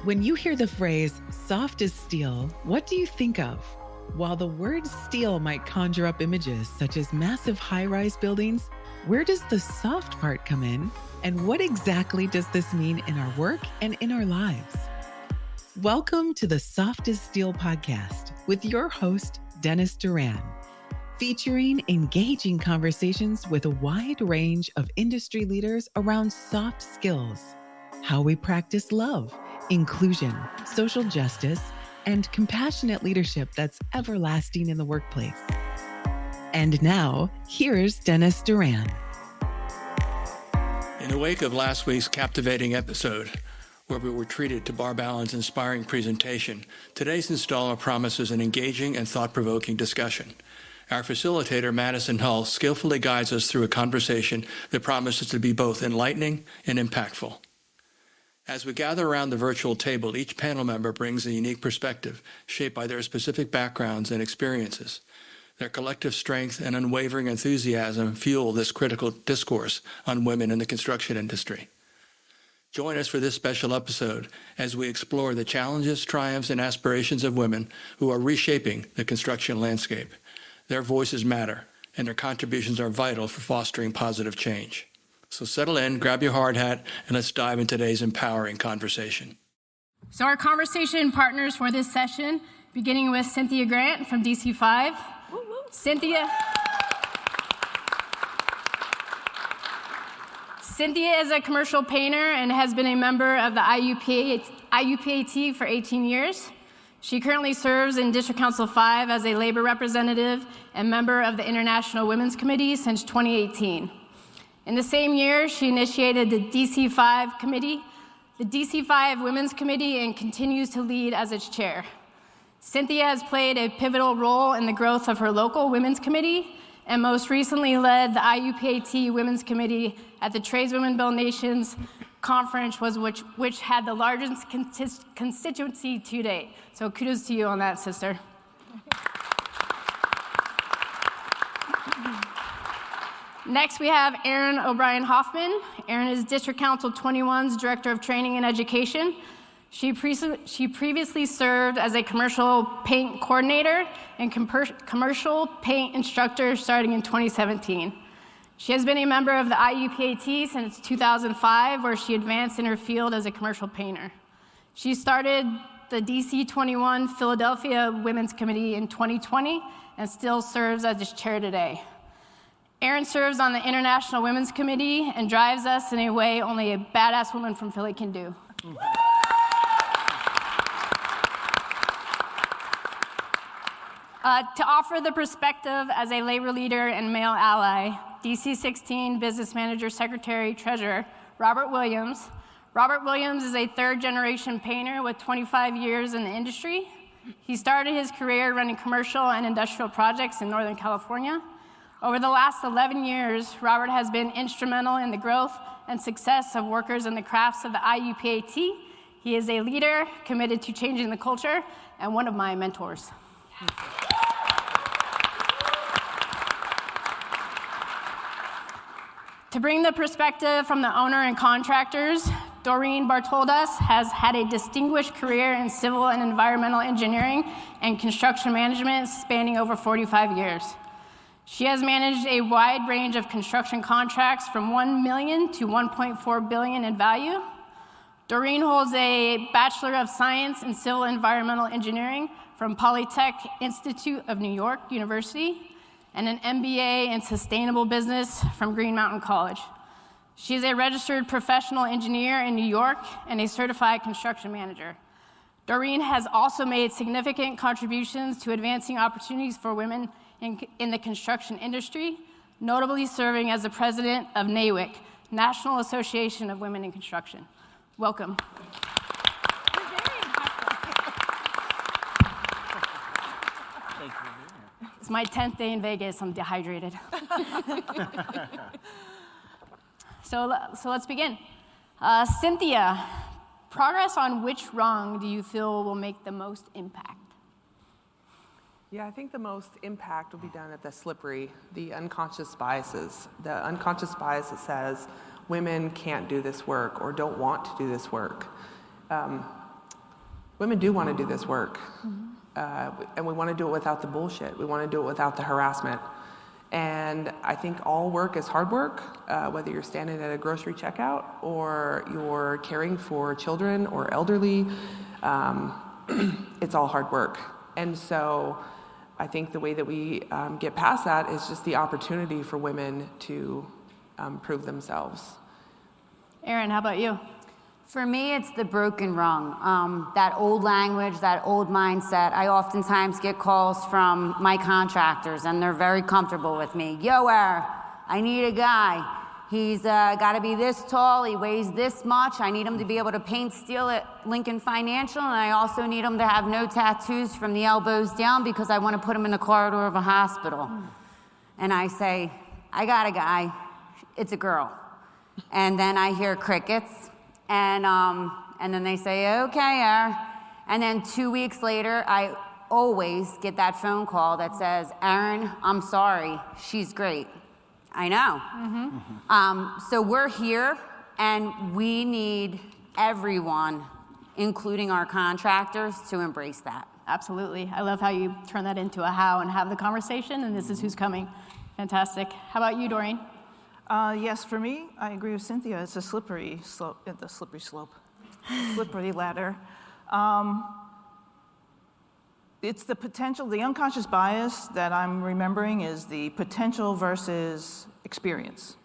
When you hear the phrase soft as steel, what do you think of? While the word steel might conjure up images such as massive high-rise buildings, where does the soft part come in? And what exactly does this mean in our work and in our lives? Welcome to the Soft as Steel podcast with your host, Dennis Doran, featuring engaging conversations with a wide range of industry leaders around soft skills, how we practice love, inclusion, social justice, and compassionate leadership that's everlasting in the workplace. And now, here's Dennis Doran. In the wake of last week's captivating episode, where we were treated to Barb Allen's inspiring presentation, today's installer promises an engaging and thought-provoking discussion. Our facilitator, Madison Hull, skillfully guides us through a conversation that promises to be both enlightening and impactful. As we gather around the virtual table, each panel member brings a unique perspective shaped by their specific backgrounds and experiences. Their collective strength and unwavering enthusiasm fuel this critical discourse on women in the construction industry. Join us for this special episode as we explore the challenges, triumphs, and aspirations of women who are reshaping the construction landscape. Their voices matter, and their contributions are vital for fostering positive change. So settle in, grab your hard hat, and let's dive into today's empowering conversation. So our conversation partners for this session, beginning with Cynthia Grant from DC5. Cynthia is a commercial painter and has been a member of the IUPAT for 18 years. She currently serves in District Council 5 as a labor representative and member of the International Women's Committee since 2018. In the same year, she initiated the DC5 committee, the DC5 Women's Committee, and continues to lead as its chair. Cynthia has played a pivotal role in the growth of her local Women's Committee, and most recently led the IUPAT Women's Committee at the Tradeswomen Build Nations Conference, which had the largest constituency to date. So kudos to you on that, sister. Next, we have O'Brien Hoffman. Erin is District Council 21's Director of Training and Education. She previously served as a commercial paint coordinator and commercial paint instructor starting in 2017. She has been a member of the IUPAT since 2005, where she advanced in her field as a commercial painter. She started the DC21 Philadelphia Women's Committee in 2020 and still serves as its chair today. Erin serves on the International Women's Committee and drives us in a way only a badass woman from Philly can do. To offer the perspective as a labor leader and male ally, DC16 Business Manager, Secretary, Treasurer, Robert Williams. Robert Williams is a third-generation painter with 25 years in the industry. He started his career running commercial and industrial projects in Northern California. Over the last 11 years, Robert has been instrumental in the growth and success of workers in the crafts of the IUPAT. He is a leader committed to changing the culture and one of my mentors. To bring the perspective from the owner and contractors, Doreen Bartoldus has had a distinguished career in civil and environmental engineering and construction management spanning over 45 years. She has managed a wide range of construction contracts from $1 million to $1.4 billion in value. Doreen holds a Bachelor of Science in Civil Environmental Engineering from Polytech Institute of New York University and an MBA in Sustainable Business from Green Mountain College. She is a registered professional engineer in New York and a certified construction manager. Doreen has also made significant contributions to advancing opportunities for women in the construction industry, notably serving as the president of NAWIC, National Association of Women in Construction. Welcome. It's my 10th day in Vegas. I'm dehydrated. So let's begin. Cynthia, progress on which rung do you feel will make the most impact? Yeah, I think the most impact will be done at the unconscious biases. The unconscious bias that says women can't do this work or don't want to do this work. women do want to do this work. And we want to do it without the bullshit. We want to do it without the harassment. And I think all work is hard work, whether you're standing at a grocery checkout or you're caring for children or elderly. It's all hard work. And so I think the way that we get past that is just the opportunity for women to prove themselves. Erin, how about you? For me, it's the broken rung. That old language, that old mindset. I oftentimes get calls from my contractors, and they're very comfortable with me. Yo, I need a guy. He's got to be this tall. He weighs this much. I need him to be able to paint steel at Lincoln Financial, and I also need him to have no tattoos from the elbows down because I want to put him in the corridor of a hospital. And I say, I got a guy. It's a girl. And then I hear crickets. And then they say, okay, and then 2 weeks later, I always get that phone call that says, Erin, I'm sorry, she's great. I know. So we're here, and we need everyone, including our contractors, to embrace that. Absolutely. I love how you turn that into a how and have the conversation, and this is who's coming. Fantastic. How about you, Doreen? Yes, for me, I agree with Cynthia. It's a slippery slope, slippery ladder. It's the potential, the unconscious bias that I'm remembering is the potential versus experience.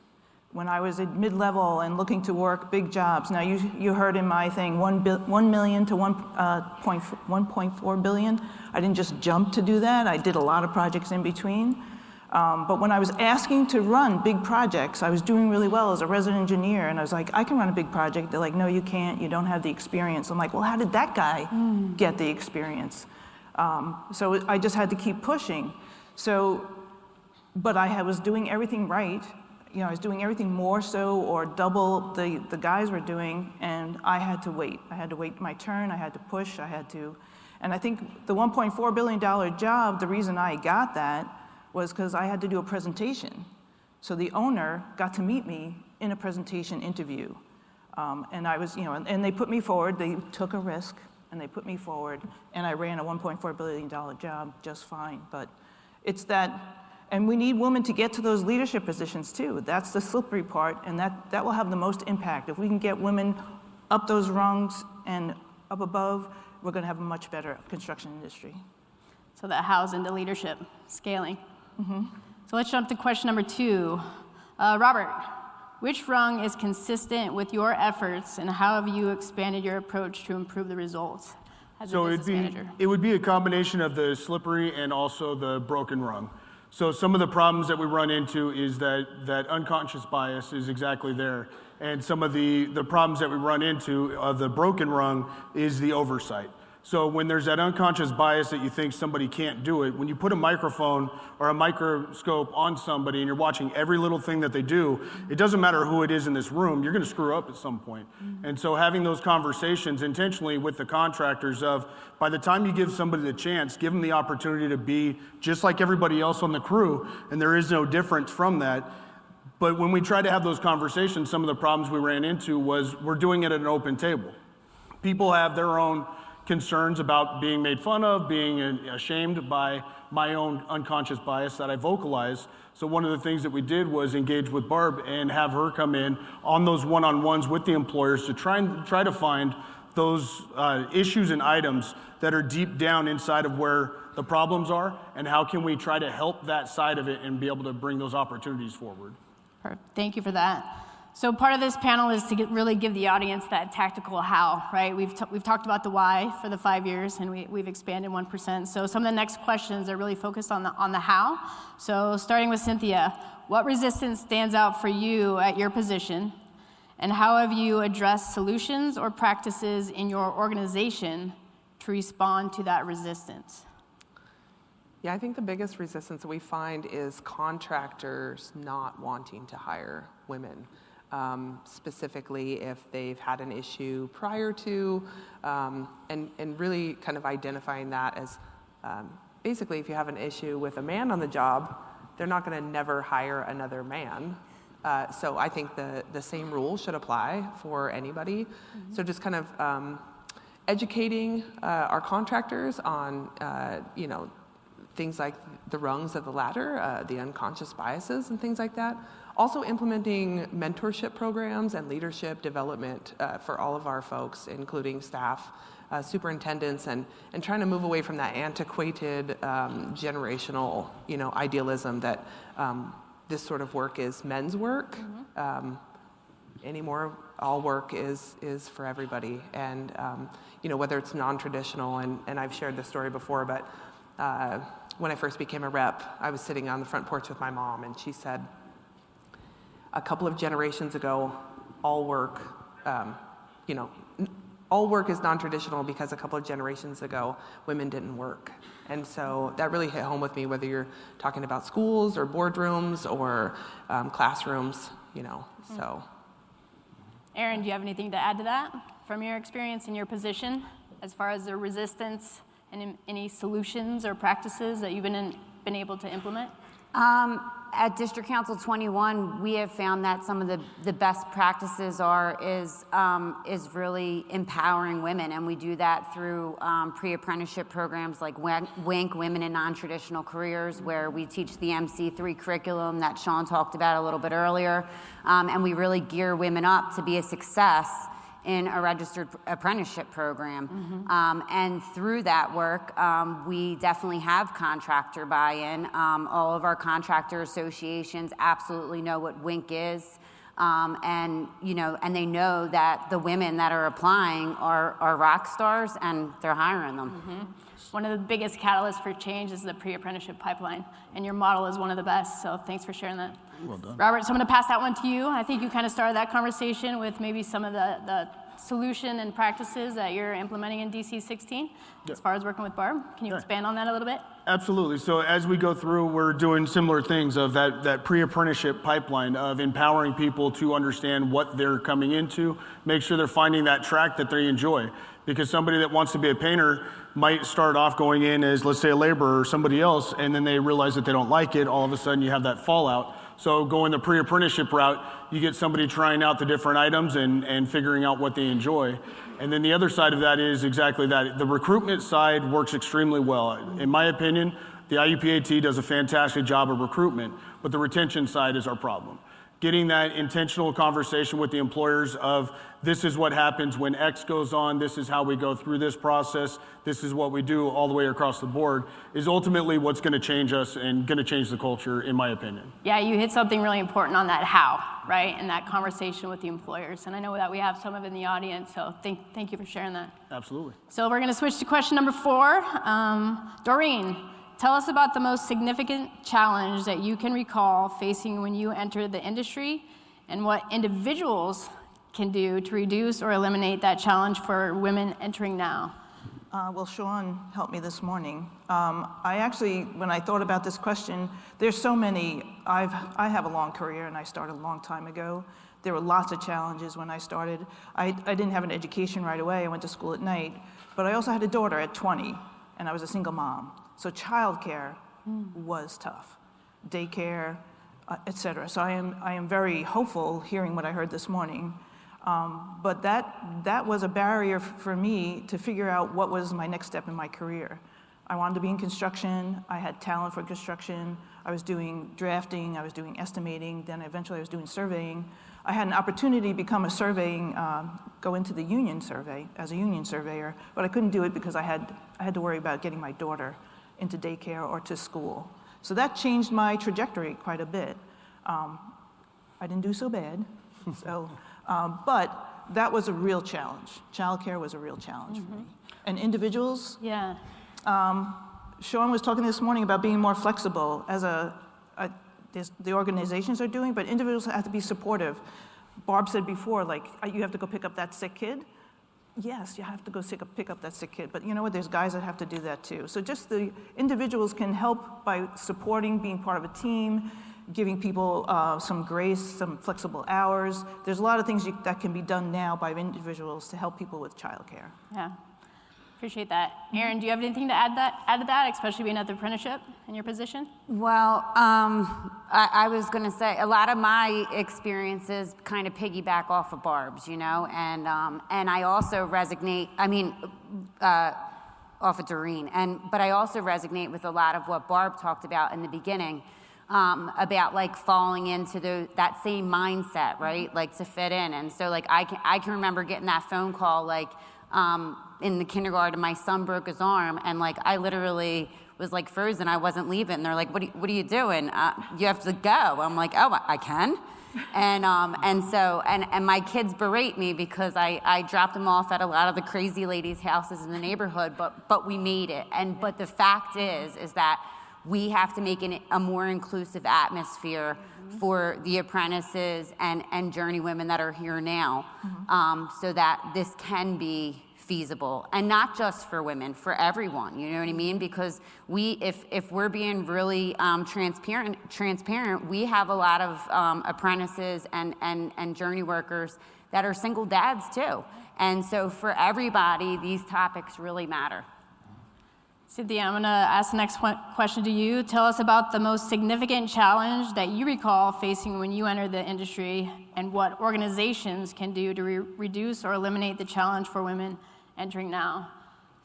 When I was at mid-level and looking to work big jobs, now you heard in my thing 1 million to 1.4 billion. I didn't just jump to do that. I did a lot of projects in between. But when I was asking to run big projects, I was doing really well as a resident engineer, and I was like, I can run a big project. They're like, no, you can't. You don't have the experience. I'm like, well, how did that guy get the experience? So I just had to keep pushing. But I was doing everything right. I was doing everything more so or double the guys were doing, and I had to wait. I had to wait my turn. I had to push. And I think the $1.4 billion job, the reason I got that was because I had to do a presentation. So the owner got to meet me in a presentation interview. And I was, and they put me forward. They took a risk, and they put me forward, and I ran a $1.4 billion job just fine. But it's that, and we need women to get to those leadership positions too. That's the slippery part, and that will have the most impact. If we can get women up those rungs and up above, we're gonna have a much better construction industry. So that hows into leadership, scaling. So let's jump to question number 2. Robert, which rung is consistent with your efforts, and how have you expanded your approach to improve the results as a business manager? It would be a combination of the slippery and also the broken rung. So some of the problems that we run into is that unconscious bias is exactly there. And some of the problems that we run into of the broken rung is the oversight. So when there's that unconscious bias that you think somebody can't do it, when you put a microphone or a microscope on somebody and you're watching every little thing that they do, it doesn't matter who it is in this room, you're gonna screw up at some point. And so having those conversations intentionally with the contractors of, by the time you give somebody the chance, give them the opportunity to be just like everybody else on the crew, and there is no difference from that. But when we try to have those conversations, some of the problems we ran into was we're doing it at an open table. People have their own concerns about being made fun of, being ashamed by my own unconscious bias that I vocalize. So one of the things that we did was engage with Barb and have her come in on those one-on-ones with the employers to try to find those issues and items that are deep down inside of where the problems are, and how can we try to help that side of it and be able to bring those opportunities forward. Perfect. Thank you for that. So part of this panel is to really give the audience that tactical how, right? We've talked about the why for the 5 years, and we've expanded 1%. So some of the next questions are really focused on the how. So starting with Cynthia, what resistance stands out for you at your position, and how have you addressed solutions or practices in your organization to respond to that resistance? Yeah, I think the biggest resistance that we find is contractors not wanting to hire women. Specifically if they've had an issue prior to, and really kind of identifying that as basically if you have an issue with a man on the job, they're not going to never hire another man. So I think the same rule should apply for anybody. So just kind of educating our contractors on, things like the rungs of the ladder, the unconscious biases and things like that. Also implementing mentorship programs and leadership development for all of our folks, including staff, superintendents, and trying to move away from that antiquated generational, idealism that this sort of work is men's work. Anymore, all work is for everybody. And, whether it's non-traditional, and I've shared this story before, but when I first became a rep, I was sitting on the front porch with my mom, and she said, a couple of generations ago, all work is non-traditional because a couple of generations ago, women didn't work. And so that really hit home with me, whether you're talking about schools or boardrooms or classrooms, so. Erin, do you have anything to add to that from your experience and your position as far as the resistance and any solutions or practices that you've been able to implement? At District Council 21, we have found that some of the best practices is really empowering women, and we do that through pre-apprenticeship programs like WINK, Women in Non-Traditional Careers, where we teach the MC3 curriculum that Sean talked about a little bit earlier, and we really gear women up to be a success in a registered apprenticeship program. And through that work, we definitely have contractor buy-in. All of our contractor associations absolutely know what WINK is. And they know that the women that are applying are rock stars, and they're hiring them. One of the biggest catalysts for change is the pre-apprenticeship pipeline, and your model is one of the best, so thanks for sharing that. Well done. Robert, so I'm going to pass that one to you. I think you kind of started that conversation with maybe some of the solution and practices that you're implementing in DC 16 as far as working with Barb. Can you expand on that a little bit? Absolutely. So as we go through, we're doing similar things of that pre-apprenticeship pipeline of empowering people to understand what they're coming into, make sure they're finding that track that they enjoy. Because somebody that wants to be a painter might start off going in as, let's say, a laborer or somebody else, and then they realize that they don't like it. All of a sudden, you have that fallout. So going the pre-apprenticeship route, you get somebody trying out the different items and figuring out what they enjoy. And then the other side of that is exactly that. The recruitment side works extremely well. In my opinion, the IUPAT does a fantastic job of recruitment, but the retention side is our problem. Getting that intentional conversation with the employers of this is what happens when X goes on, this is how we go through this process, this is what we do all the way across the board, is ultimately what's going to change us and going to change the culture, in my opinion. Yeah, you hit something really important on that how, right? And that conversation with the employers. And I know that we have some of it in the audience, so thank you for sharing that. Absolutely. So we're going to switch to question number 4. Doreen, tell us about the most significant challenge that you can recall facing when you entered the industry, and what individuals can do to reduce or eliminate that challenge for women entering now. Well, Sean helped me this morning. I actually, when I thought about this question, there's so many. I have a long career, and I started a long time ago. There were lots of challenges when I started. I didn't have an education right away. I went to school at night. But I also had a daughter at 20, and I was a single mom. So childcare was tough. Daycare, et cetera. So I am very hopeful hearing what I heard this morning. But that was a barrier for me to figure out what was my next step in my career. I wanted to be in construction. I had talent for construction. I was doing drafting. I was doing estimating. Then eventually I was doing surveying. I had an opportunity to become go into the union survey as a union surveyor, but I couldn't do it because I had to worry about getting my daughter into daycare or to school. So that changed my trajectory quite a bit. I didn't do so bad. But that was a real challenge. Childcare was a real challenge for me. And individuals, Yeah. Sean was talking this morning about being more flexible as the organizations are doing, but individuals have to be supportive. Barb said before, like, you have to go pick up that sick kid. Yes, you have to go pick up that sick kid, but you know what, there's guys that have to do that too. So just the individuals can help by supporting, being part of a team, giving people some grace, some flexible hours. There's a lot of things that can be done now by individuals to help people with childcare. Yeah. Appreciate that. Erin, do you have anything to add to that, especially being at the apprenticeship in your position? Well, I was going to say a lot of my experiences kind of piggyback off of Barb's, and I also resonate. Off of Doreen, but I also resonate with a lot of what Barb talked about in the beginning, about like falling into that same mindset, right? Like to fit in, and so like I can remember getting that phone call like in the kindergarten. My son broke his arm, and like I literally was like frozen. I wasn't leaving. They're like, "What are you doing? You have to go." I'm like, "Oh, I can." And so my kids berate me because I dropped them off at a lot of the crazy ladies' houses in the neighborhood, but we made it. But the fact is that we have to make a more inclusive atmosphere for the apprentices and journey women that are here now, so that this can be feasible, and not just for women, for everyone. You know what I mean? Because if we're being really transparent, we have a lot of apprentices and journey workers that are single dads too. And so for everybody, these topics really matter. Cynthia, I'm going to ask the next question to you. Tell us about the most significant challenge that you recall facing when you entered the industry, and what organizations can do to reduce or eliminate the challenge for women entering now.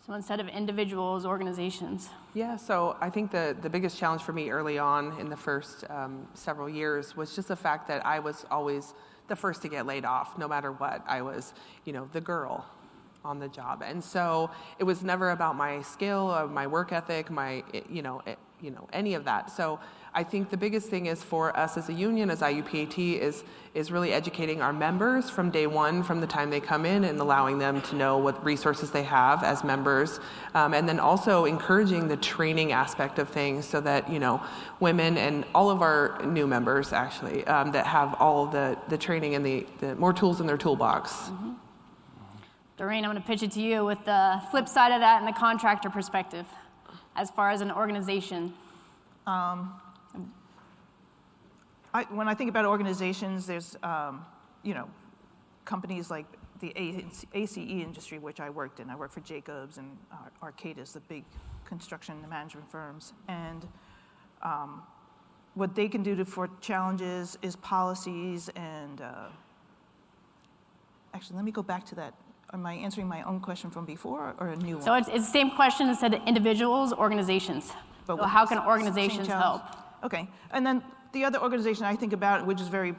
So instead of individuals, organizations. Yeah, so I think the biggest challenge for me early on in the first several years was just the fact that I was always the first to get laid off, no matter what. I was, the girl on the job. And so it was never about my skill or my work ethic, any of that. So I think the biggest thing is for us as a union, as IUPAT, is really educating our members from day one, from the time they come in, and allowing them to know what resources they have as members. And then also encouraging the training aspect of things so that, women and all of our new members actually, that have all of the training and the more tools in their toolbox. Mm-hmm. Doreen, I'm going to pitch it to you with the flip side of that and the contractor perspective, as far as an organization. When I think about organizations, there's, companies like the ACE industry, which I worked in. I worked for Jacobs and Arcadis, the big construction management firms. And what they can do for challenges is policies and, actually, let me go back to that. Am I answering my own question from before or a new one? So it's the same question instead of individuals, organizations. So how can organizations help? Okay, and then the other organization I think about, which is very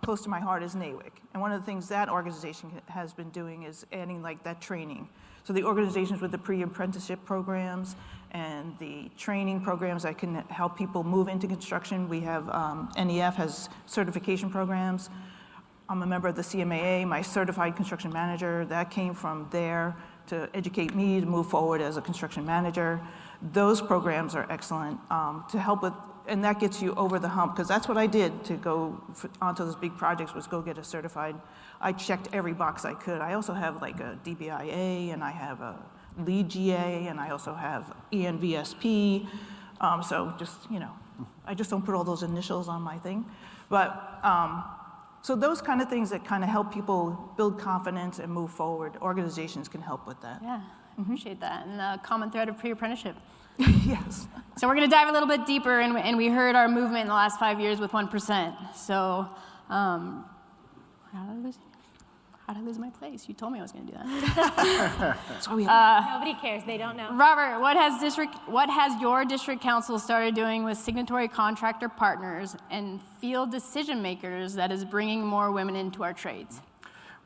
close to my heart, is NAWIC. And one of the things that organization has been doing is adding like that training. So the organizations with the pre-apprenticeship programs and the training programs that can help people move into construction. We have, NEF has certification programs. I'm a member of the CMAA, my certified construction manager. That came from there to educate me to move forward as a construction manager. Those programs are excellent to help with, and that gets you over the hump, because that's what I did to go onto those big projects, was go get a certified. I checked every box I could. I also have like a DBIA, and I have a LEED GA, and I also have ENVSP. So just, I just don't put all those initials on my thing. But so those kind of things that kind of help people build confidence and move forward, organizations can help with that. Yeah, I appreciate that. And the common thread of pre-apprenticeship. Yes. So we're going to dive a little bit deeper, and we heard our movement in the last 5 years with 1%. So how did I lose my place? You told me I was going to do that. Nobody cares. They don't know. Robert, what has your district council started doing with signatory contractor partners and field decision makers that is bringing more women into our trades?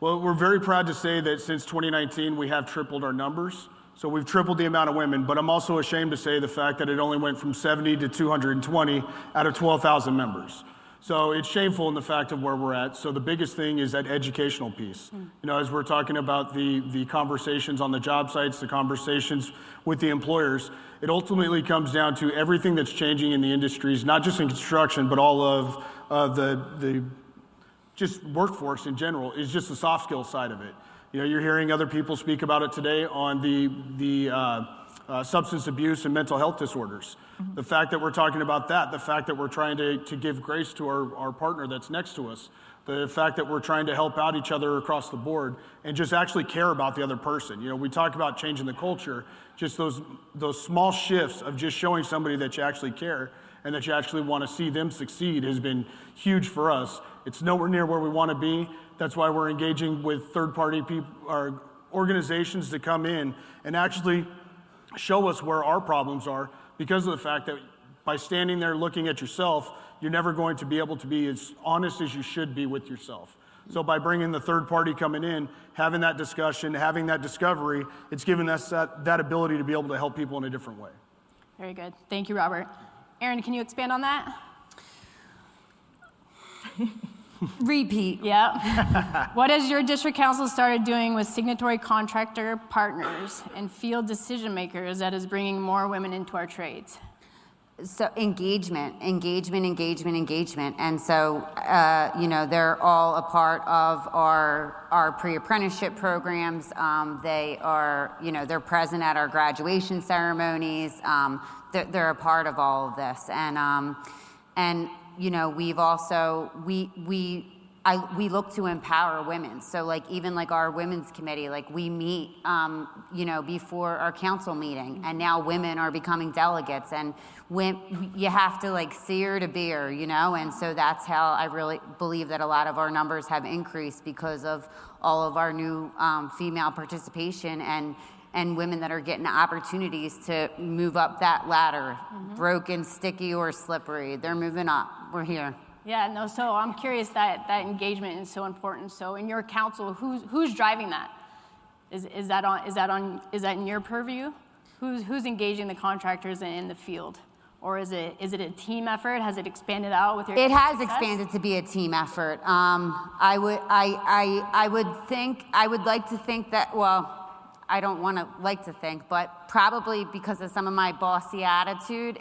Well, we're very proud to say that since 2019, we have tripled our numbers. So we've tripled the amount of women, but I'm also ashamed to say the fact that it only went from 70 to 220 out of 12,000 members. So it's shameful in the fact of where we're at. So the biggest thing is that educational piece. As we're talking about the conversations on the job sites, the conversations with the employers, it ultimately comes down to everything that's changing in the industries, not just in construction, but all of the just workforce in general, is just the soft skill side of it. You're hearing other people speak about it today on the substance abuse and mental health disorders. Mm-hmm. The fact that we're talking about that, the fact that we're trying to give grace to our partner that's next to us, The fact that we're trying to help out each other across the board and just actually care about the other person. You know, we talk about changing the culture, just those small shifts of just showing somebody that you actually care and that you actually want to see them succeed has been huge for us. It's nowhere near where we want to be. That's why we're engaging with third-party people or organizations to come in and actually show us where our problems are, because of the fact that by standing there looking at yourself, you're never going to be able to be as honest as you should be with yourself. So by bringing the third party coming in, having that discussion, having that discovery, it's given us that ability to be able to help people in a different way. Very good. Thank you, Robert. Aaron, can you expand on that? Repeat. Yeah. What has your district council started doing with signatory contractor partners and field decision makers that is bringing more women into our trades? So engagement. And so, they're all a part of our pre-apprenticeship programs. They are, they're present at our graduation ceremonies. They're a part of all of this. And we've also, we look to empower women. So like even like our women's committee, like we meet, before our council meeting, and now women are becoming delegates, and you have to like see her to be her, and so that's how I really believe that a lot of our numbers have increased, because of all of our new female participation and women that are getting opportunities to move up that ladder, broken, sticky, or slippery. They're moving up. We're here. Yeah, no, so I'm curious, that engagement is so important. So in your council, who's driving that? Is that in your purview? Who's engaging the contractors in the field? Or is it a team effort? Has it expanded out with your It has success? expanded to be a team effort. I would like to think that, well, I don't want to like to think, but probably because of some of my bossy attitude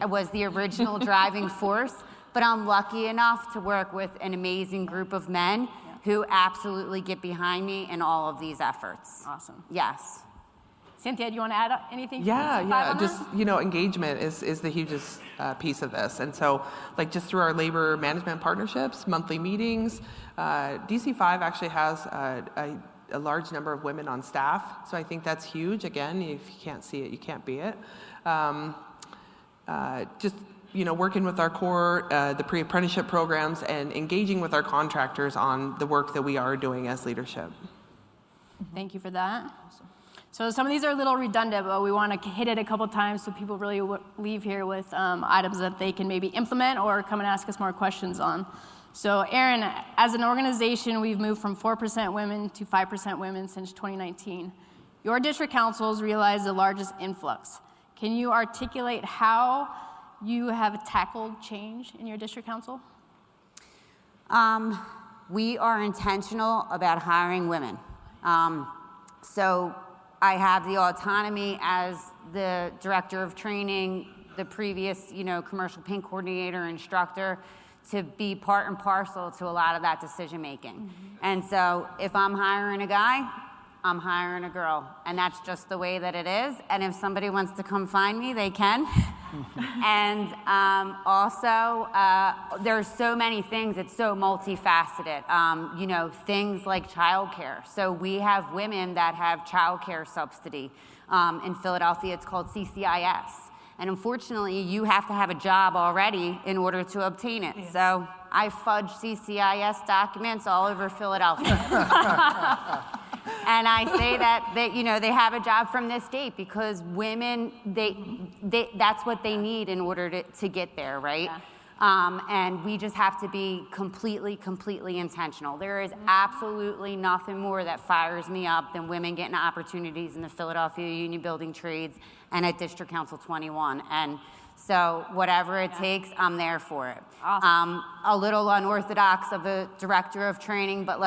was the original driving force. But I'm lucky enough to work with an amazing group of men who absolutely get behind me in all of these efforts. Awesome. Yes. Cynthia, do you want to add anything? Yeah. Just, engagement is the hugest piece of this. And so, like, just through our labor management partnerships, monthly meetings, DC5 actually has a large number of women on staff. So I think that's huge. Again, if you can't see it, you can't be it. Working with our core, the pre-apprenticeship programs, and engaging with our contractors on the work that we are doing as leadership. Thank you for that. So some of these are a little redundant, but we want to hit it a couple times so people really leave here with items that they can maybe implement or come and ask us more questions on. So Aaron, as an organization, we've moved from 4% women to 5% women since 2019. Your district councils realized the largest influx. Can you articulate how you have tackled change in your district council? We are intentional about hiring women. So I have the autonomy as the director of training, the previous, commercial paint coordinator, instructor, to be part and parcel to a lot of that decision making. And so if I'm hiring a guy, I'm hiring a girl, and that's just the way that it is. And if somebody wants to come find me, they can. And also, there's so many things. It's so multifaceted. Things like childcare. So we have women that have childcare subsidy. In Philadelphia, it's called CCIS. And unfortunately, you have to have a job already in order to obtain it. Yeah. So I fudge CCIS documents all over Philadelphia. And I say that they have a job from this date because women, that's what they need in order to get there, right? Yeah. And we just have to be completely intentional. There is absolutely nothing more that fires me up than women getting opportunities in the Philadelphia Union Building Trades and at District Council 21. And so whatever it takes, I'm there for it. Awesome. A little unorthodox of a director of training, but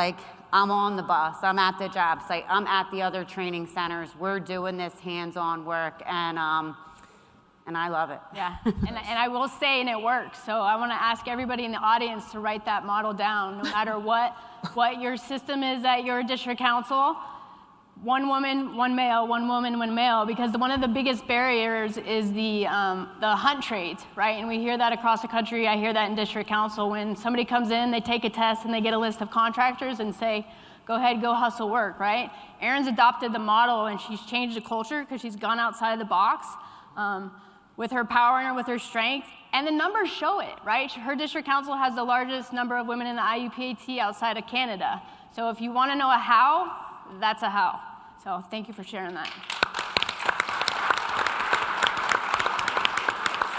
I'm on the bus, I'm at the job site, I'm at the other training centers. We're doing this hands-on work, and I love it. Yeah, and I will say, and it works. So I want to ask everybody in the audience to write that model down, no matter what your system is at your district council. one woman, one male, one woman, one male, because one of the biggest barriers is the hunt trades, right? And we hear that across the country. I hear that in district council. When somebody comes in, they take a test and they get a list of contractors and say, go ahead, go hustle work, right? Erin's adopted the model and she's changed the culture because she's gone outside of the box with her power and with her strength. And the numbers show it, right? Her district council has the largest number of women in the IUPAT outside of Canada. So if you want to know a how, that's a how. So thank you for sharing that.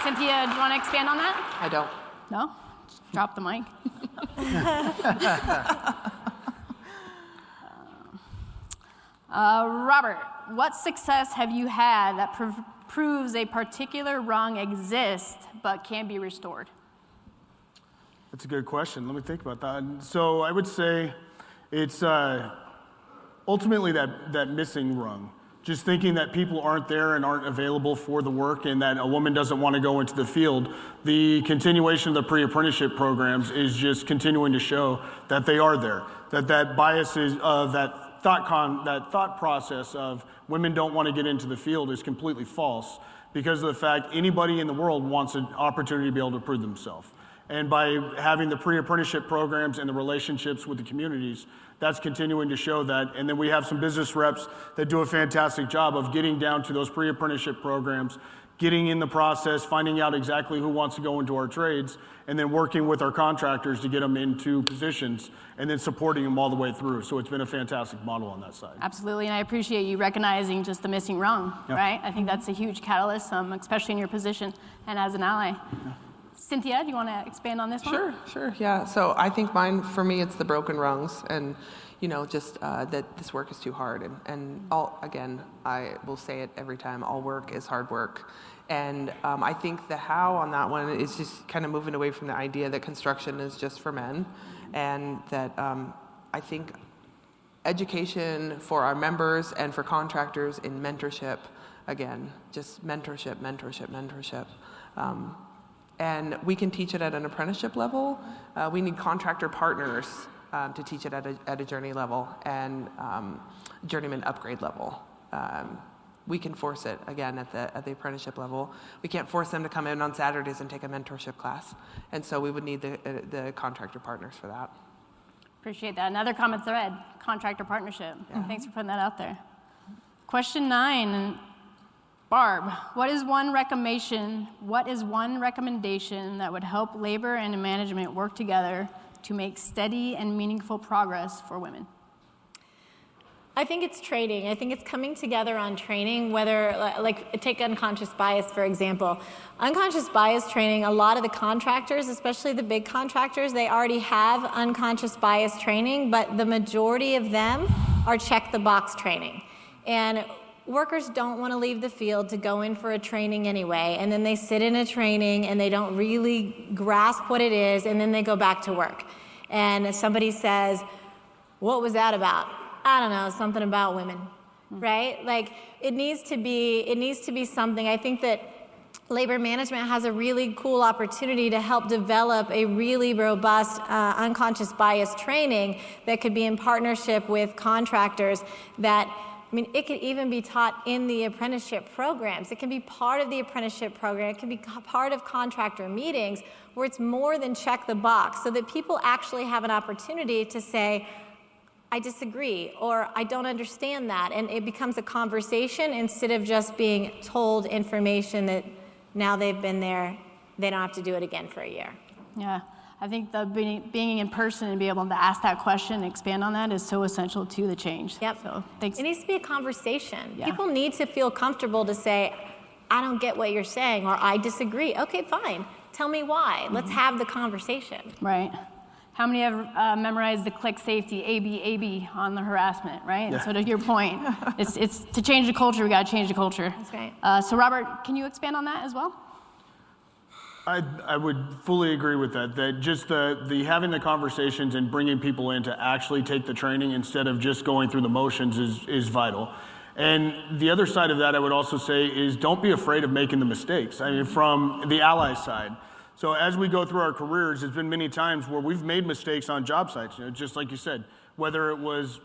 Cynthia, do you want to expand on that? I don't. No? Just drop the mic. Robert, what success have you had that proves a particular rung exists but can be restored? That's a good question. Let me think about that. So I would say it's ultimately that missing rung. Just thinking that people aren't there and aren't available for the work and that a woman doesn't want to go into the field. The continuation of the pre-apprenticeship programs is just continuing to show that they are there. That bias is that thought process of women don't want to get into the field is completely false because of the fact anybody in the world wants an opportunity to be able to prove themselves. And by having the pre-apprenticeship programs and the relationships with the communities, that's continuing to show that. And then we have some business reps that do a fantastic job of getting down to those pre-apprenticeship programs, getting in the process, finding out exactly who wants to go into our trades, and then working with our contractors to get them into positions and then supporting them all the way through. So it's been a fantastic model on that side. Absolutely, and I appreciate you recognizing just the missing rung, right? I think that's a huge catalyst, especially in your position and as an ally. Yeah. Cynthia, do you want to expand on this one? Sure, yeah. So I think for me, it's the broken rungs and, just that this work is too hard. And again, I will say it every time, all work is hard work. And I think the how on that one is just kind of moving away from the idea that construction is just for men. And that I think education for our members and for contractors in mentorship, again, just mentorship. And we can teach it at an apprenticeship level. We need contractor partners to teach it at a journey level and journeyman upgrade level. We can force it, again, at the apprenticeship level. We can't force them to come in on Saturdays and take a mentorship class. And so we would need the contractor partners for that. Appreciate that. Another common thread, contractor partnership. Yeah. Thanks for putting that out there. Question 9. Barb, what is one recommendation that would help labor and management work together to make steady and meaningful progress for women? I think it's training. I think it's coming together on training, whether, like, take unconscious bias, for example. Unconscious bias training, a lot of the contractors, especially the big contractors, they already have unconscious bias training, but the majority of them are check-the-box training. And workers don't want to leave the field to go in for a training anyway, and then they sit in a training and they don't really grasp what it is, and then they go back to work. And somebody says, what was that about? I don't know, something about women, right? Like, it needs to be something. I think that labor management has a really cool opportunity to help develop a really robust unconscious bias training that could be in partnership with contractors that, it could even be taught in the apprenticeship programs. It can be part of the apprenticeship program. It can be part of contractor meetings where it's more than check the box so that people actually have an opportunity to say, I disagree, or I don't understand that. And it becomes a conversation instead of just being told information that now they've been there, they don't have to do it again for a year. Yeah. I think the being in person and be able to ask that question and expand on that is so essential to the change. Yep. So thanks. It needs to be a conversation. Yeah. People need to feel comfortable to say, I don't get what you're saying, or I disagree. Okay, fine. Tell me why. Let's have the conversation. Right. How many have memorized the click safety, AB on the harassment, right? Yeah. So to your point, it's to change the culture, we got to change the culture. That's right. So Robert, can you expand on that as well? I would fully agree with that. That just the having the conversations and bringing people in to actually take the training instead of just going through the motions is vital. And the other side of that, I would also say, is don't be afraid of making the mistakes. From the ally side. So as we go through our careers, there's been many times where we've made mistakes on job sites. Just like you said, whether it was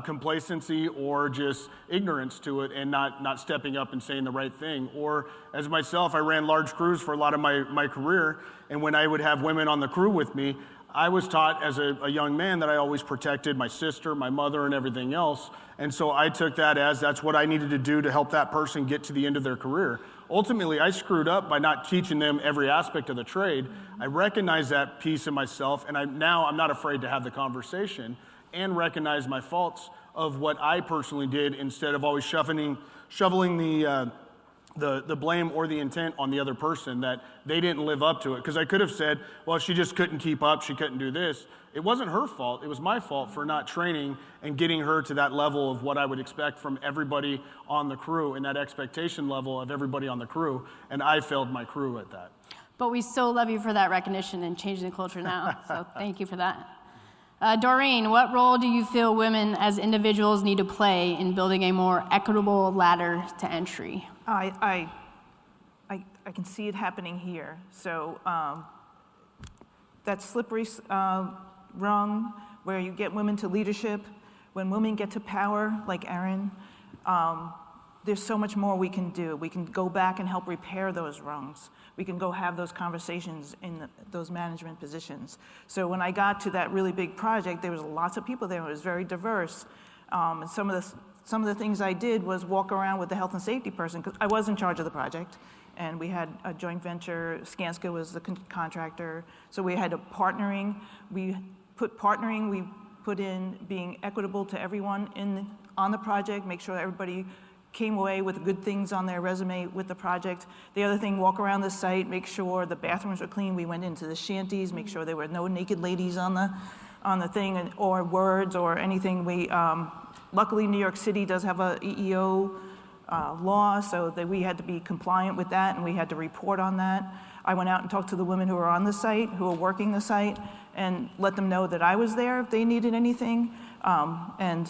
complacency or just ignorance to it and not stepping up and saying the right thing. Or as myself, I ran large crews for a lot of my career, and when I would have women on the crew with me, I was taught as a young man that I always protected my sister, my mother, and everything else. And so I took that as that's what I needed to do to help that person get to the end of their career. Ultimately, I screwed up by not teaching them every aspect of the trade. I recognize that piece in myself, and now I'm not afraid to have the conversation and recognize my faults of what I personally did instead of always shoveling the blame or the intent on the other person that they didn't live up to it. Because I could have said, well, she just couldn't keep up, she couldn't do this. It wasn't her fault, it was my fault for not training and getting her to that level of what I would expect from everybody on the crew and that expectation level of everybody on the crew, and I failed my crew at that. But we so love you for that recognition and changing the culture now, so thank you for that. Doreen, what role do you feel women as individuals need to play in building a more equitable ladder to entry? I can see it happening here. So that slippery rung where you get women to leadership, when women get to power, like Erin, there's so much more we can do. We can go back and help repair those rungs. We can go have those conversations in those management positions. So when I got to that really big project, there was lots of people there. It was very diverse. And some of the things I did was walk around with the health and safety person, because I was in charge of the project, and we had a joint venture. Skanska was the contractor, so we had a partnering. We put in being equitable to everyone on the project, make sure everybody came away with good things on their resume with the project. The other thing, walk around the site, make sure the bathrooms were clean. We went into the shanties, make sure there were no naked ladies on the thing, or words or anything. Luckily, New York City does have a EEO law, so that we had to be compliant with that, and we had to report on that. I went out and talked to the women who were on the site, who were working the site, and let them know that I was there if they needed anything. And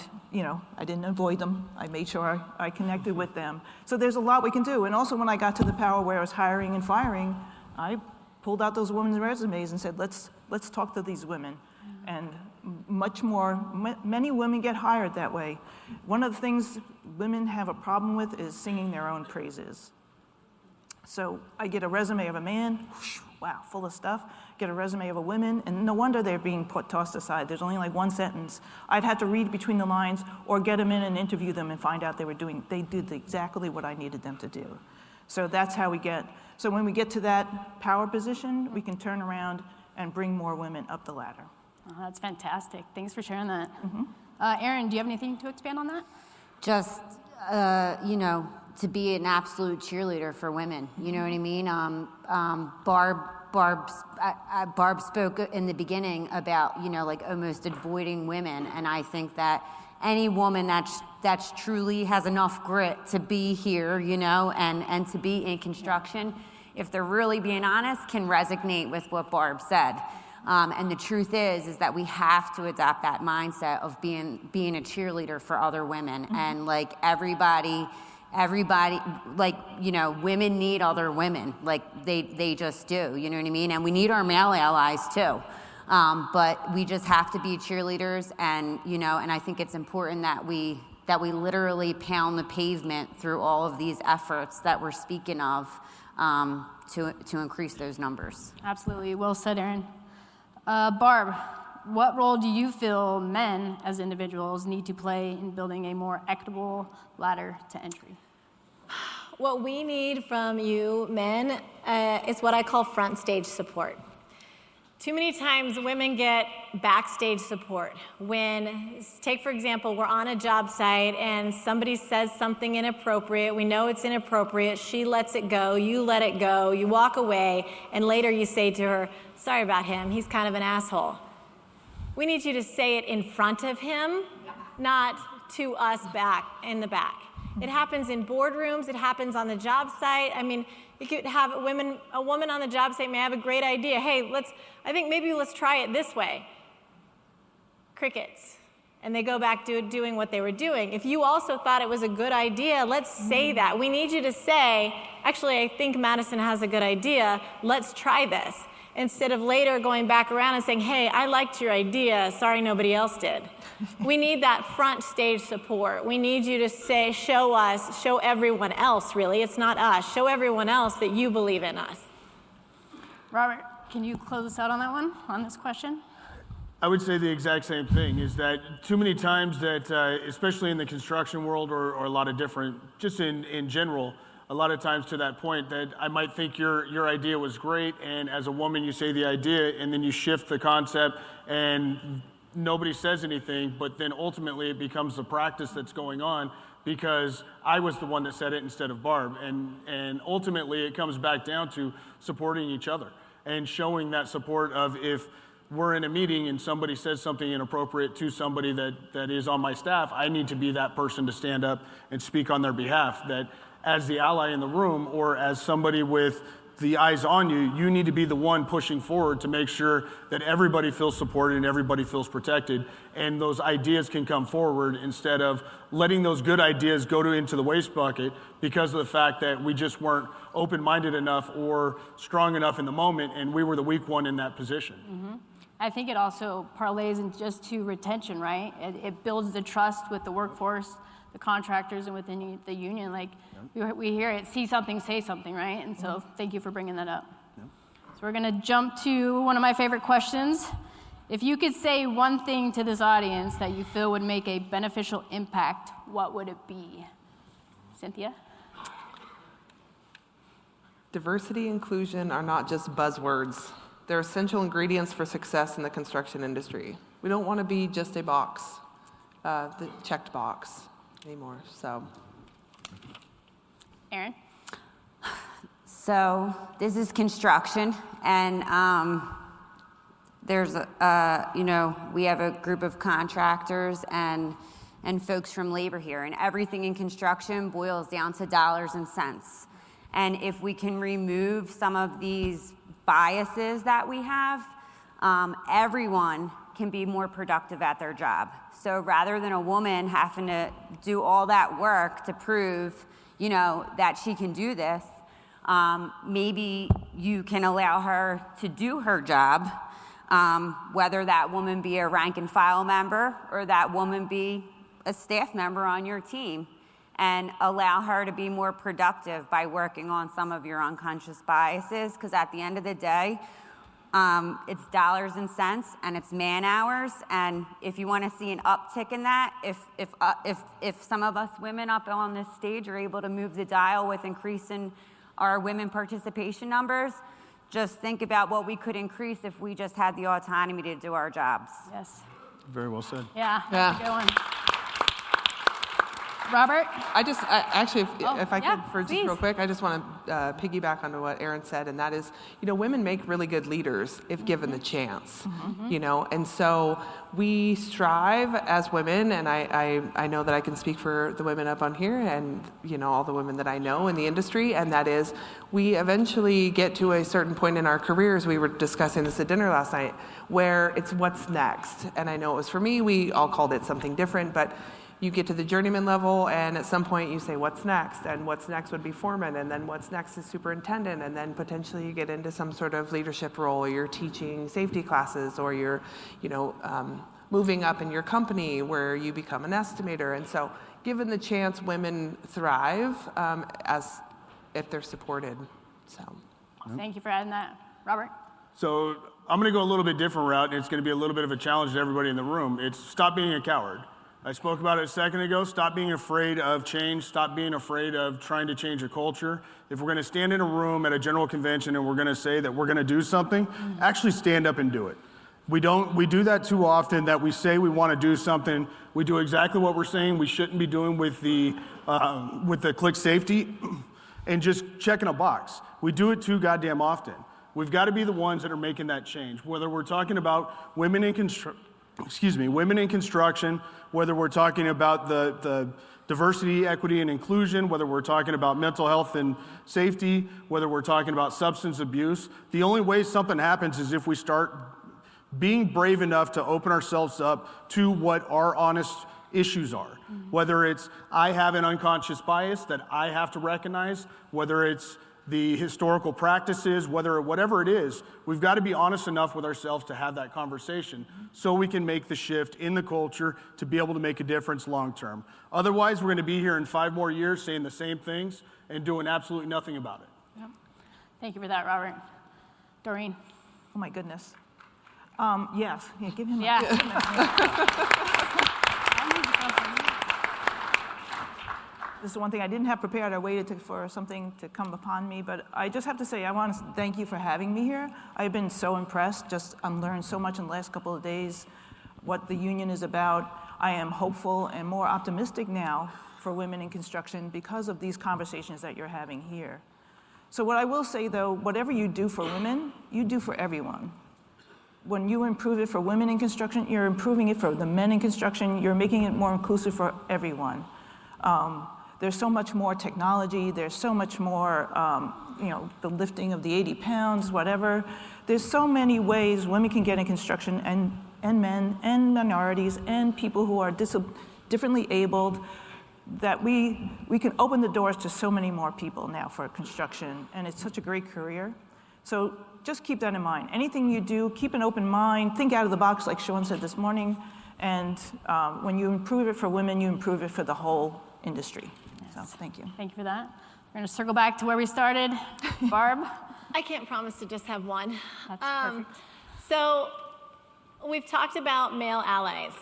I didn't avoid them. I made sure I connected with them. So there's a lot we can do. And also, when I got to the power where I was hiring and firing, I pulled out those women's resumes and said, let's talk to these women. And many women get hired that way. One of the things women have a problem with is singing their own praises. So I get a resume of a man, wow, full of stuff. Get a resume of a woman, and no wonder they're being tossed aside. There's only like one sentence. I'd have to read between the lines or get them in and interview them and find out they did exactly what I needed them to do. So that's how so when we get to that power position, we can turn around and bring more women up the ladder. Oh, that's fantastic. Thanks for sharing that. Mm-hmm. Erin, do you have anything to expand on that? Just, to be an absolute cheerleader for women. You know what I mean? Barb spoke in the beginning about, almost avoiding women. And I think that any woman that's truly has enough grit to be here, and to be in construction, if they're really being honest, can resonate with what Barb said. And the truth is that we have to adopt that mindset of being a cheerleader for other women. Mm-hmm. And everybody, women need other women. They just do, you know what I mean? And we need our male allies too. But we just have to be cheerleaders, and, and I think it's important that we literally pound the pavement through all of these efforts that we're speaking of, to increase those numbers. Absolutely. Well said, Erin. Barb, what role do you feel men as individuals need to play in building a more equitable ladder to entry? What we need from you men is what I call front stage support. Too many times women get backstage support. Take for example, we're on a job site and somebody says something inappropriate. We know it's inappropriate. She lets it go. You let it go. You walk away, and later you say to her, sorry about him. He's kind of an asshole. We need you to say it in front of him, not to us back in the back. It happens in boardrooms. It happens on the job site. I mean, you could have a woman on the job site may have a great idea. Hey, I think maybe let's try it this way. Crickets. And they go back doing what they were doing. If you also thought it was a good idea, let's say that. We need you to say, actually, I think Madison has a good idea. Let's try this. instead of later going back around and saying, hey, I liked your idea, sorry nobody else did. We need that front stage support. We need you to say, show us, show everyone else, really, it's not us, show everyone else that you believe in us. Robert, can you close us out on that one, on this question? I would say the exact same thing, is that too many times that, especially in the construction world or a lot of different, just in general, a lot of times to that point that I might think your idea was great, and as a woman you say the idea and then you shift the concept and nobody says anything, but then ultimately it becomes the practice that's going on because I was the one that said it instead of Barb. And ultimately it comes back down to supporting each other and showing that support of if we're in a meeting and somebody says something inappropriate to somebody that is on my staff, I need to be that person to stand up and speak on their behalf. That as the ally in the room or as somebody with the eyes on you, you need to be the one pushing forward to make sure that everybody feels supported and everybody feels protected, and those ideas can come forward instead of letting those good ideas go into the waste bucket because of the fact that we just weren't open-minded enough or strong enough in the moment, and we were the weak one in that position. Mm-hmm. I think it also parlays in just to retention, right? It builds the trust with the workforce, the contractors, and within the union. Like, we hear it, see something, say something, right? And so thank you for bringing that up. So we're gonna jump to one of my favorite questions. If you could say one thing to this audience that you feel would make a beneficial impact, what would it be? Cynthia? Diversity, inclusion are not just buzzwords. They're essential ingredients for success in the construction industry. We don't want to be just a box, the checked box anymore, so. Erin? So this is construction, and there's we have a group of contractors and folks from labor here, and everything in construction boils down to dollars and cents. And if we can remove some of these biases that we have, everyone can be more productive at their job. So rather than a woman having to do all that work to prove, that she can do this, maybe you can allow her to do her job, whether that woman be a rank and file member or that woman be a staff member on your team, and allow her to be more productive by working on some of your unconscious biases, because at the end of the day, it's dollars and cents and it's man hours, and if you want to see an uptick in that, if some of us women up on this stage are able to move the dial with increasing our women participation numbers, just think about what we could increase if we just had the autonomy to do our jobs. Yes. Very well said. Yeah, that's a good one. Robert? If I could, for just please. real quick, I just want to piggyback onto what Erin said, and that is, women make really good leaders if given the chance, and so we strive as women, and I know that I can speak for the women up on here and, all the women that I know in the industry, and that is we eventually get to a certain point in our careers, we were discussing this at dinner last night, where it's what's next, and I know it was for me, we all called it something different, but you get to the journeyman level, and at some point you say, what's next? And what's next would be foreman, and then what's next is superintendent, and then potentially you get into some sort of leadership role, or you're teaching safety classes, or you're, moving up in your company where you become an estimator. And so given the chance, women thrive as if they're supported. So. Thank you for adding that. Robert? So I'm going to go a little bit different route, and it's going to be a little bit of a challenge to everybody in the room. It's stop being a coward. I spoke about it a second ago. Stop being afraid of change. Stop being afraid of trying to change a culture. If we're going to stand in a room at a general convention and we're going to say that we're going to do something, actually stand up and do it. We do that too often, that we say we want to do something. We do exactly what we're saying we shouldn't be doing with the click safety and just checking a box. We do it too goddamn often. We've got to be the ones that are making that change, whether we're talking about women in construction, whether we're talking about the diversity, equity, and inclusion, whether we're talking about mental health and safety, whether we're talking about substance abuse. The only way something happens is if we start being brave enough to open ourselves up to what our honest issues are. Whether it's I have an unconscious bias that I have to recognize, whether it's the historical practices, whatever it is, we've got to be honest enough with ourselves to have that conversation so we can make the shift in the culture to be able to make a difference long term. Otherwise, we're going to be here in 5 more years saying the same things and doing absolutely nothing about it. Yep. Thank you for that, Robert. Doreen. Oh my goodness. Yes, yeah, give him Yeah. This is one thing I didn't have prepared. I waited for something to come upon me, but I just have to say I want to thank you for having me here. I've been so impressed. I'm learned so much in the last couple of days what the union is about. I am hopeful and more optimistic now for women in construction because of these conversations that you're having here. So what I will say though, whatever you do for women, you do for everyone. When you improve it for women in construction, you're improving it for the men in construction. You're making it more inclusive for everyone. There's so much more technology. There's so much more, the lifting of the 80 pounds, whatever. There's so many ways women can get in construction, and men, and minorities, and people who are differently abled, that we can open the doors to so many more people now for construction, and it's such a great career. So just keep that in mind. Anything you do, keep an open mind, think out of the box, like Sean said this morning, and when you improve it for women, you improve it for the whole industry. So thank you. Thank you for that. We're going to circle back to where we started. Barb? I can't promise to just have one. That's perfect. So we've talked about male allies,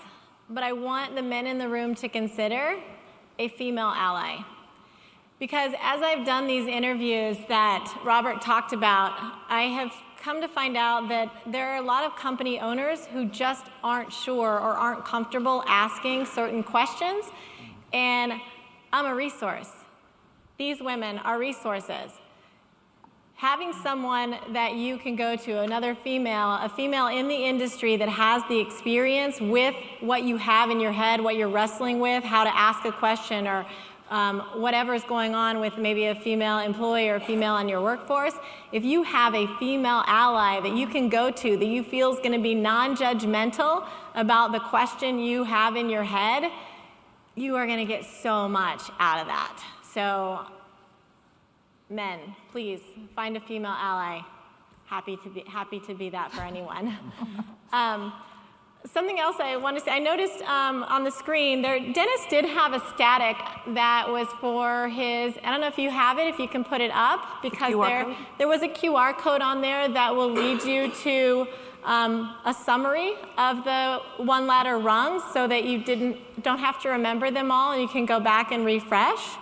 but I want the men in the room to consider a female ally. Because as I've done these interviews that Robert talked about, I have come to find out that there are a lot of company owners who just aren't sure or aren't comfortable asking certain questions. And I'm a resource. These women are resources. Having someone that you can go to, a female in the industry that has the experience with what you have in your head, what you're wrestling with, how to ask a question, or whatever is going on with maybe a female employee or a female in your workforce, if you have a female ally that you can go to that you feel is going to be non-judgmental about the question you have in your head, you are going to get so much out of that. So, men, please find a female ally. Happy to be that for anyone. Something else I want to say, I noticed on the screen there, Dennis did have a static that was for his, I don't know if you have it, if you can put it up, because there was a QR code on there that will lead you to a summary of the one ladder rungs so that you don't have to remember them all and you can go back and refresh.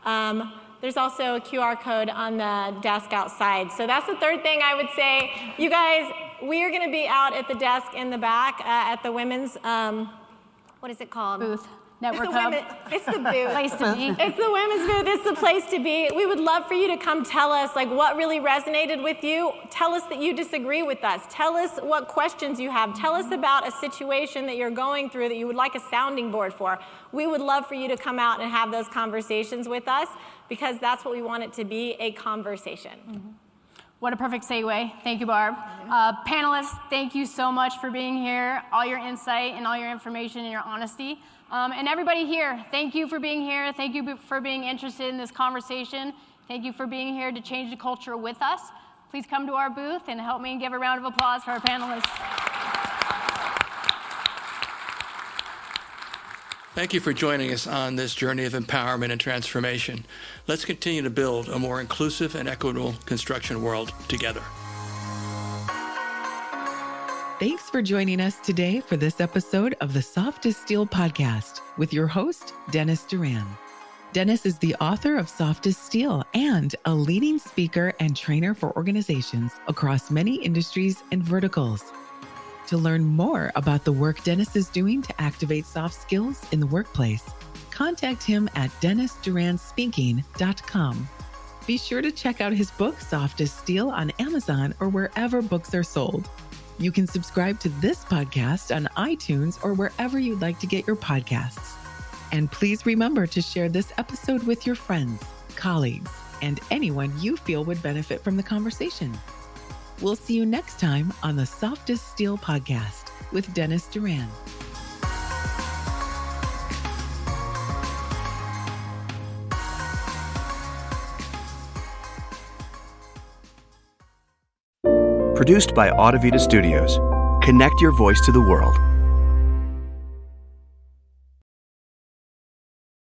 There's also a QR code on the desk outside. So that's the third thing I would say. You guys, we are going to be out at the desk in the back at the women's, what is it called? Booth. Network Hub. It's the booth. Place to be. It's the women's booth. It's the place to be. We would love for you to come tell us what really resonated with you. Tell us that you disagree with us. Tell us what questions you have. Tell us about a situation that you're going through that you would like a sounding board for. We would love for you to come out and have those conversations with us because that's what we want it to be, a conversation. Mm-hmm. What a perfect segue. Thank you, Barb. Panelists, thank you so much for being here, all your insight and all your information and your honesty. And everybody here, thank you for being here. Thank you for being interested in this conversation. Thank you for being here to change the culture with us. Please come to our booth and help me give a round of applause for our panelists. Thank you for joining us on this journey of empowerment and transformation. Let's continue to build a more inclusive and equitable construction world together. Thanks for joining us today for this episode of the Soft as Steel podcast with your host, Dennis Doran. Dennis is the author of Soft as Steel and a leading speaker and trainer for organizations across many industries and verticals. To learn more about the work Dennis is doing to activate soft skills in the workplace, contact him at DennisDuranSpeaking.com. Be sure to check out his book, Soft as Steel, on Amazon or wherever books are sold. You can subscribe to this podcast on iTunes or wherever you'd like to get your podcasts. And please remember to share this episode with your friends, colleagues, and anyone you feel would benefit from the conversation. We'll see you next time on the Soft as Steel podcast with Dennis Doran. Produced by Audivita Studios. Connect your voice to the world.